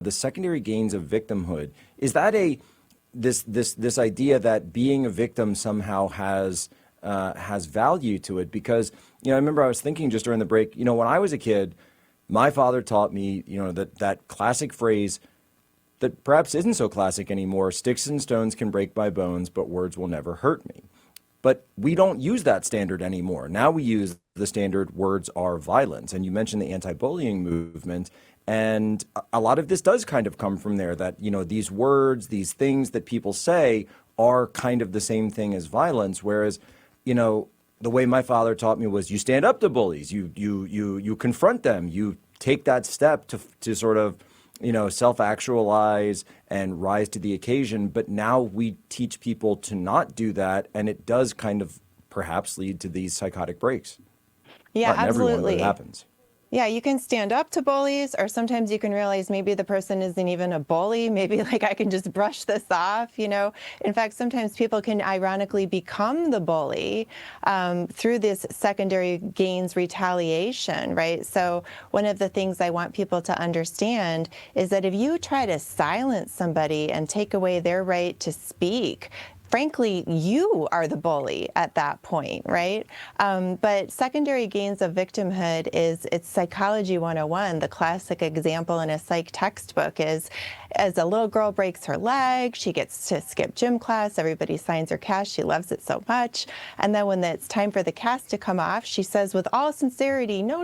the secondary gains of victimhood. Is that this idea that being a victim somehow has value to it? Because, I remember I was thinking just during the break, when I was a kid, my father taught me, that classic phrase that perhaps isn't so classic anymore: sticks and stones can break my bones, but words will never hurt me. But we don't use that standard anymore. Now we use the standard words are violence. And you mentioned the anti-bullying movement. And a lot of this does kind of come from there, that, these words, these things that people say are kind of the same thing as violence. Whereas, the way my father taught me was you stand up to bullies, you confront them, you take that step to sort of, self-actualize and rise to the occasion. But now we teach people to not do that, and it does kind of perhaps lead to these psychotic breaks. Yeah, not in absolutely. everyone, but it happens. Yeah, you can stand up to bullies, or sometimes you can realize maybe the person isn't even a bully. Maybe like I can just brush this off, In fact, sometimes people can ironically become the bully through this secondary gains retaliation, right? So one of the things I want people to understand is that if you try to silence somebody and take away their right to speak, frankly, you are the bully at that point, right? But secondary gains of victimhood it's Psychology 101. The classic example in a psych textbook is, as a little girl breaks her leg, she gets to skip gym class, everybody signs her cast, she loves it so much. And then when it's time for the cast to come off, she says with all sincerity, no,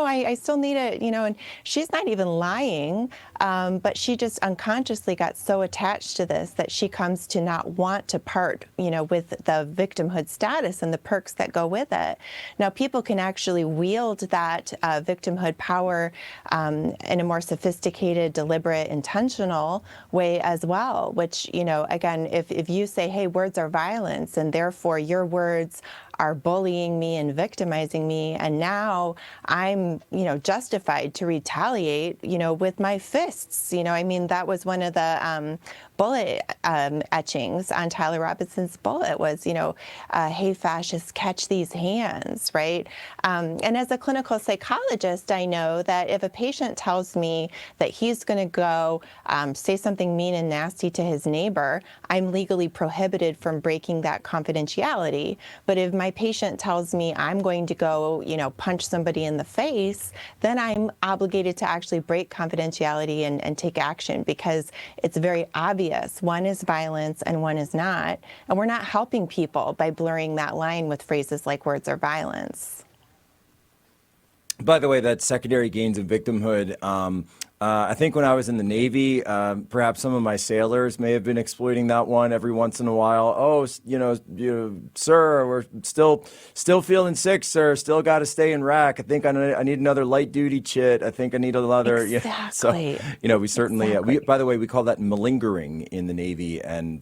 I still need it, and she's not even lying, but she just unconsciously got so attached to this that she comes to not want to part, with the victimhood status and the perks that go with it. Now, people can actually wield that victimhood power in a more sophisticated, deliberate, intentional way as well, which, again, if you say, hey, words are violence, and therefore your words are bullying me and victimizing me, and now I'm, justified to retaliate, with my fists. That was one of the bullet etchings on Tyler Robinson's bullet was, hey, fascists, catch these hands, right? And as a clinical psychologist, I know that if a patient tells me that he's going to go say something mean and nasty to his neighbor, I'm legally prohibited from breaking that confidentiality. But if my patient tells me I'm going to go, punch somebody in the face, then I'm obligated to actually break confidentiality and take action, because it's very obvious one is violence and one is not. And we're not helping people by blurring that line with phrases like words are violence. By the way, that secondary gains of victimhood, I think when I was in the Navy, perhaps some of my sailors may have been exploiting that one every once in a while. Oh, sir, we're still feeling sick, sir. Still got to stay in rack. I think I need another light duty chit. I think I need another. Exactly. So, we certainly, by the way, we call that malingering in the Navy. And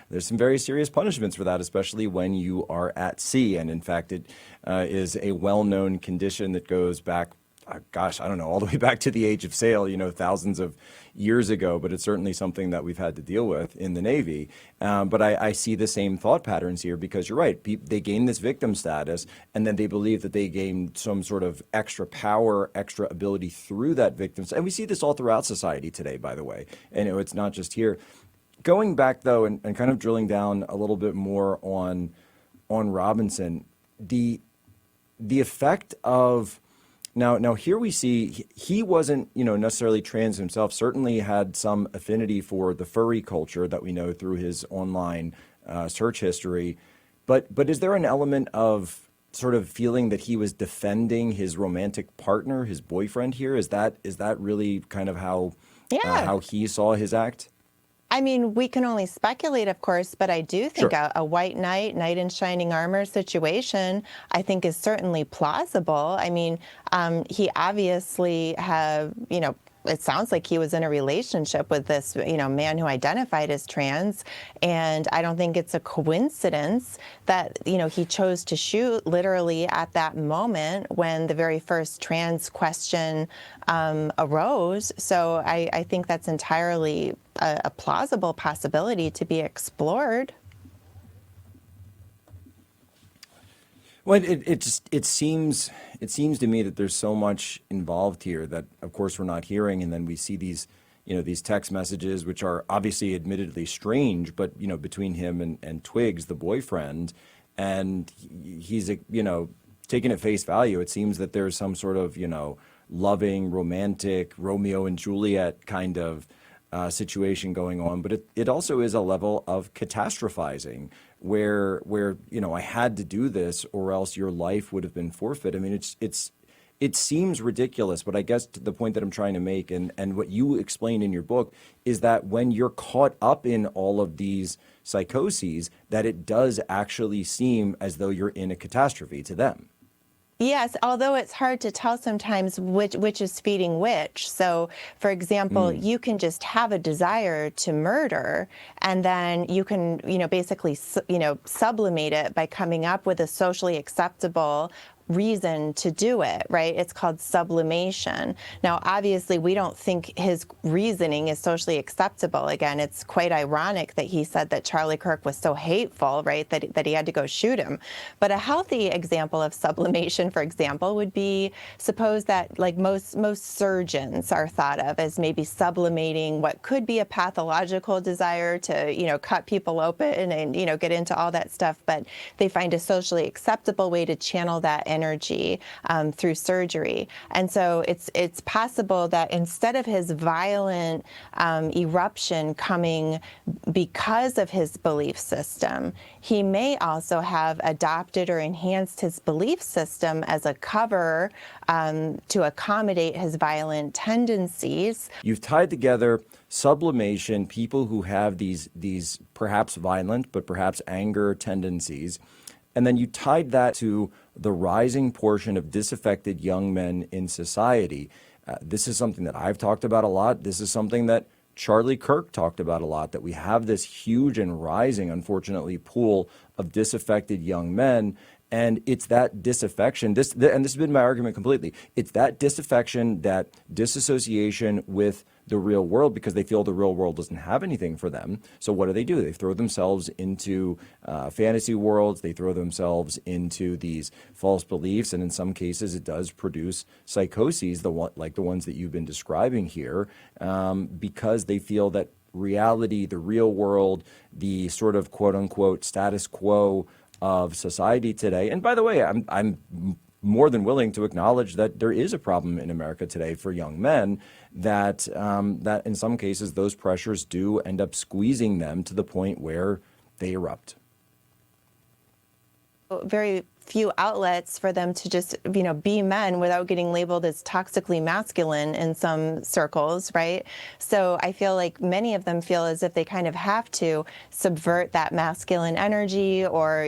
there's some very serious punishments for that, especially when you are at sea. And in fact, it is a well-known condition that goes back, I don't know, all the way back to the age of sail, thousands of years ago, but it's certainly something that we've had to deal with in the Navy. But I see the same thought patterns here, because you're right. They gain this victim status, and then they believe that they gain some sort of extra power, extra ability through that victim. And we see this all throughout society today, by the way. And it's not just here. Going back, though, and kind of drilling down a little bit more on Robinson, the effect of... Now here we see he wasn't, necessarily trans himself. Certainly had some affinity for the furry culture that we know through his online search history. But is there an element of sort of feeling that he was defending his romantic partner, his boyfriend here? Is that really kind of how he saw his act? I mean, we can only speculate, of course, but I do think Sure. a white knight in shining armor situation, I think, is certainly plausible. I mean, he obviously it sounds like he was in a relationship with this, man who identified as trans. And I don't think it's a coincidence that, he chose to shoot literally at that moment when the very first trans question arose. So I think that's entirely a plausible possibility to be explored. Well, it seems to me that there's so much involved here that, of course, we're not hearing, and then we see these, these text messages, which are obviously admittedly strange, but, between him and Twigs, the boyfriend, and he's, taken at face value. It seems that there's some sort of, loving, romantic, Romeo and Juliet kind of situation going on, but it also is a level of catastrophizing where I had to do this or else your life would have been forfeit. I mean, it seems ridiculous, but I guess the point that I'm trying to make and what you explain in your book is that when you're caught up in all of these psychoses, that it does actually seem as though you're in a catastrophe to them. Yes, although it's hard to tell sometimes which is feeding which. So, for example, you can just have a desire to murder, and then you can, basically, sublimate it by coming up with a socially acceptable reason to do it, right? It's called sublimation. Now, obviously, we don't think his reasoning is socially acceptable. Again, it's quite ironic that he said that Charlie Kirk was so hateful, right, that he had to go shoot him. But a healthy example of sublimation, for example, would be suppose that like most surgeons are thought of as maybe sublimating what could be a pathological desire to, cut people open and, get into all that stuff, but they find a socially acceptable way to channel that energy through surgery. And so it's possible that instead of his violent eruption coming because of his belief system, he may also have adopted or enhanced his belief system as a cover to accommodate his violent tendencies. You've tied together sublimation, people who have these perhaps violent but perhaps anger tendencies, and then you tied that to the rising portion of disaffected young men in society. This is something that I've talked about a lot. This is something that Charlie Kirk talked about a lot, that we have this huge and rising, unfortunately, pool of disaffected young men. And it's that disaffection, and this has been my argument completely, it's that disaffection, that disassociation with the real world because they feel the real world doesn't have anything for them. So what do? They throw themselves into fantasy worlds. They throw themselves into these false beliefs. And in some cases, it does produce psychoses, like the ones that you've been describing here, because they feel that reality, the real world, the sort of quote unquote status quo of society today. And by the way, I'm more than willing to acknowledge that there is a problem in America today for young men, that in some cases those pressures do end up squeezing them to the point where they erupt. Very few outlets for them to just, be men without getting labeled as toxically masculine in some circles, right? So I feel like many of them feel as if they kind of have to subvert that masculine energy or,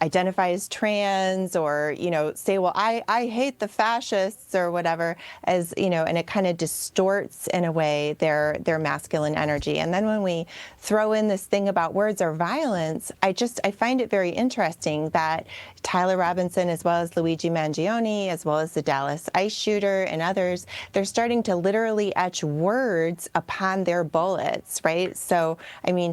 identify as trans or, say, well, I hate the fascists or whatever, as, and it kind of distorts in a way their masculine energy. And then when we throw in this thing about words or violence, I find it very interesting that Tyler Robinson, as well as Luigi Mangione, as well as the Dallas ice shooter and others, they're starting to literally etch words upon their bullets, right? So,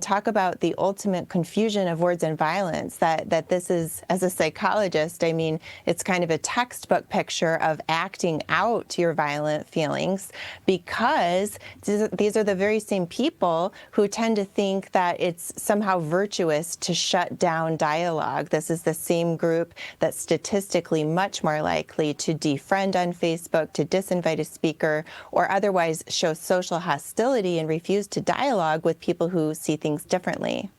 talk about the ultimate confusion of words and violence, that this is, as a psychologist, it's kind of a textbook picture of acting out your violent feelings, because these are the very same people who tend to think that it's somehow virtuous to shut down dialogue. This is the same group that's statistically much more likely to defriend on Facebook, to disinvite a speaker, or otherwise show social hostility and refuse to dialogue with people who see things differently.